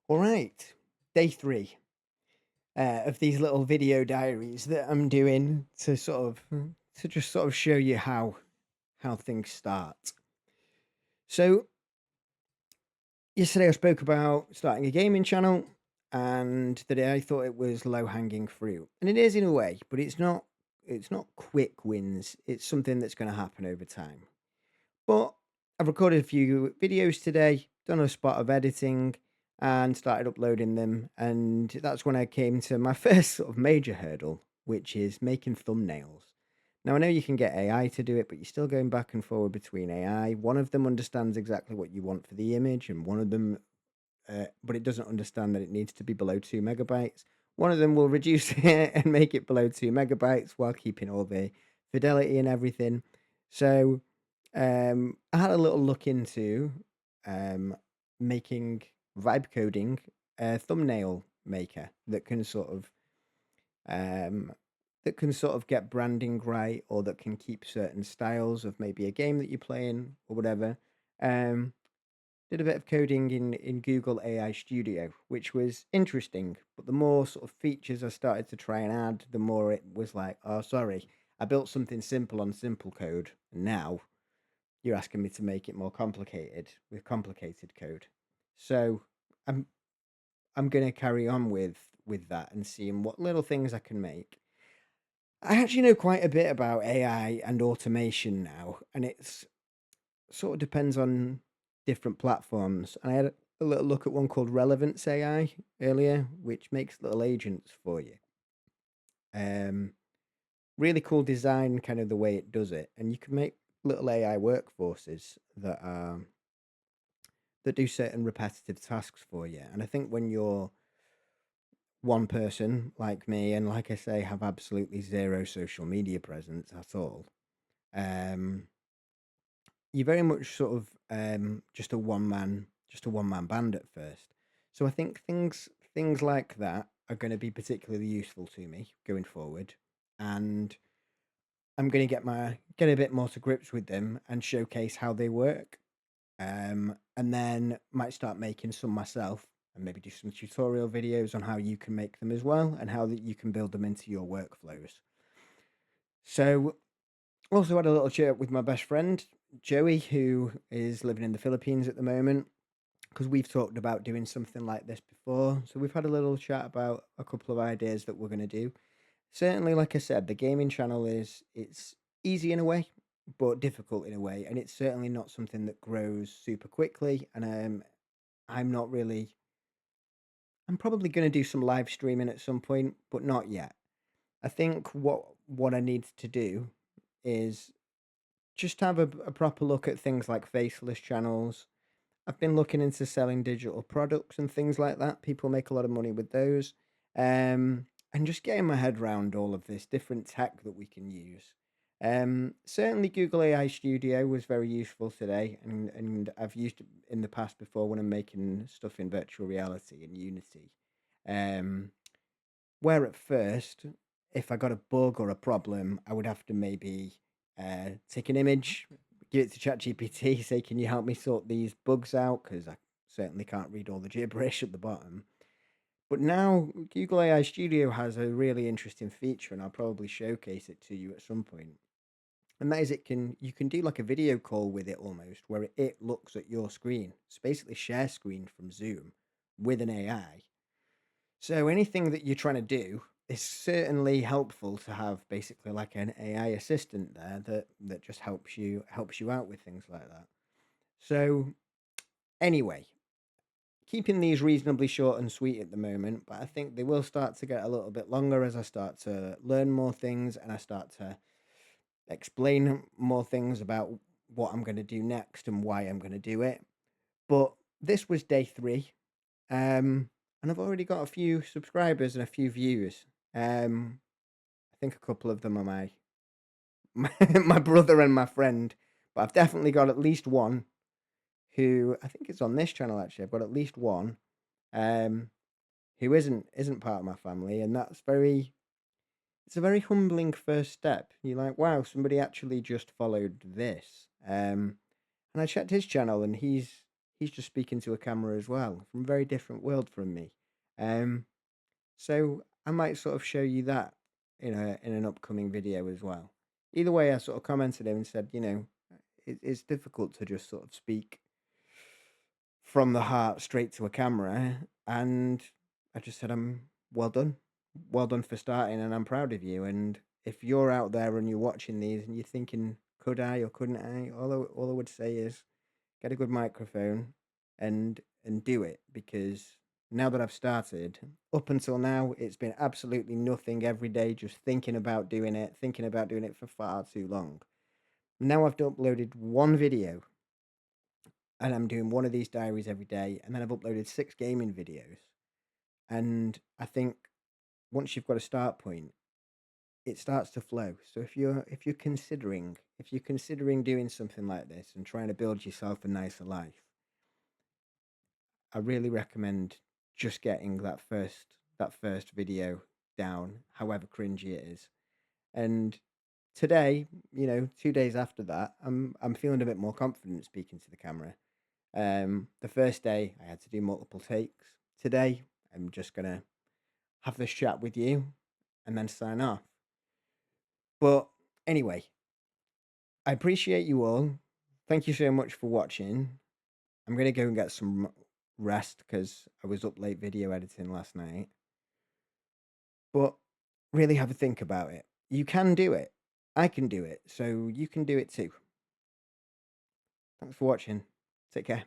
All right, day three of these little video diaries that I'm doing to to just sort of show you how things start. So yesterday I spoke about starting a gaming channel, and that I thought it was low hanging fruit, and it is in a way, but it's not. It's not quick wins. It's something that's going to happen over time. But I've recorded a few videos today, done a spot of editing, and started uploading them. And that's when I came to my first sort of major hurdle, which is making thumbnails. Now, I know you can get AI to do it, but you're still going back and forward between AI. One of them understands exactly what you want for the image, and one of them, but it doesn't understand that it needs to be below 2 megabytes. One of them will reduce it and make it below 2 megabytes while keeping all the fidelity and everything. So, I had a little look into um, making vibe coding a thumbnail maker um, that can sort of get branding right, or that can keep certain styles of maybe a game that you're playing or whatever. Um, did a bit of coding in Google AI Studio, which was interesting. But the more sort of features I started to try and add, the more it was like, oh, sorry, I built something simple on simple code, and now you're asking me to make it more complicated with complicated code. So I'm I'm gonna carry on with that and seeing what little things I can make. I actually know quite a bit about AI and automation now, and it's sort of depends on different platforms. And I had a little look at one called Relevance AI earlier, which makes little agents for you. Um, really cool design, kind of the way it does it, and you can make little AI workforces that do certain repetitive tasks for you. And I think when you're one person like me, and like I say, have absolutely zero social media presence at all, um, you're very much sort of just a one man band at first. So I think things like that are going to be particularly useful to me going forward, and I'm going to get a bit more to grips with them and showcase how they work. And then might start making some myself and maybe do some tutorial videos on how you can make them as well, and how that you can build them into your workflows. So also had a little chat with my best friend Joey, who is living in the Philippines at the moment, because we've talked about doing something like this before. So we've had a little chat about a couple of ideas that we're going to do. Certainly, like I said, the gaming channel it's easy in a way, but difficult in a way, and it's certainly not something that grows super quickly. And I'm not really. I'm probably going to do some live streaming at some point, but not yet. I think what I need to do is just have a proper look at things like faceless channels. I've been looking into selling digital products and things like that. People make a lot of money with those. And just getting my head around all of this different tech that we can use. Certainly, Google AI Studio was very useful today, and I've used it in the past before when I'm making stuff in virtual reality and Unity. Um, where at first, if I got a bug or a problem, I would have to maybe take an image, give it to ChatGPT, say, "Can you help me sort these bugs out?" Because I certainly can't read all the gibberish at the bottom. But now Google AI Studio has a really interesting feature, and I'll probably showcase it to you at some point. And that is, you can do like a video call with it almost, where it looks at your screen. It's basically share screen from Zoom with an AI. So anything that you're trying to do is certainly helpful to have basically like an AI assistant there that just helps you out with things like that. So anyway, keeping these reasonably short and sweet at the moment, but I think they will start to get a little bit longer as I start to learn more things and I start to explain more things about what I'm going to do next and why I'm going to do it. But this was day three. And I've already got a few subscribers and a few views. I think a couple of them are my brother and my friend, but I've definitely got at least one who I think it's on this channel actually. I've got at least one um, who isn't part of my family, and it's a very humbling first step. You're like, wow, somebody actually just followed this. And I checked his channel, and he's just speaking to a camera as well from a very different world from me. Um, so I might sort of show you that in an upcoming video as well. Either way, I sort of commented him and said, it's difficult to just sort of speak from the heart straight to a camera. And I just said, well done for starting, and I'm proud of you. And if you're out there and you're watching these and you're thinking, could I or couldn't I? All I would say is get a good microphone and do it, because now that I've started, up until now, it's been absolutely nothing every day, just thinking about doing it for far too long. Now I've uploaded one video and I'm doing one of these diaries every day, and then I've uploaded 6 gaming videos. And I think once you've got a start point, it starts to flow. So if you're considering doing something like this and trying to build yourself a nicer life, I really recommend just getting that first video down, however cringy it is. And today, 2 days after that, I'm feeling a bit more confident speaking to the camera. The first day I had to do multiple takes. Today, I'm just gonna have this chat with you and then sign off. But anyway, I appreciate you all. Thank you so much for watching. I'm gonna go and get some rest because I was up late video editing last night. But really have a think about it. You can do it. I can do it. So you can do it too. Thanks for watching. Take care.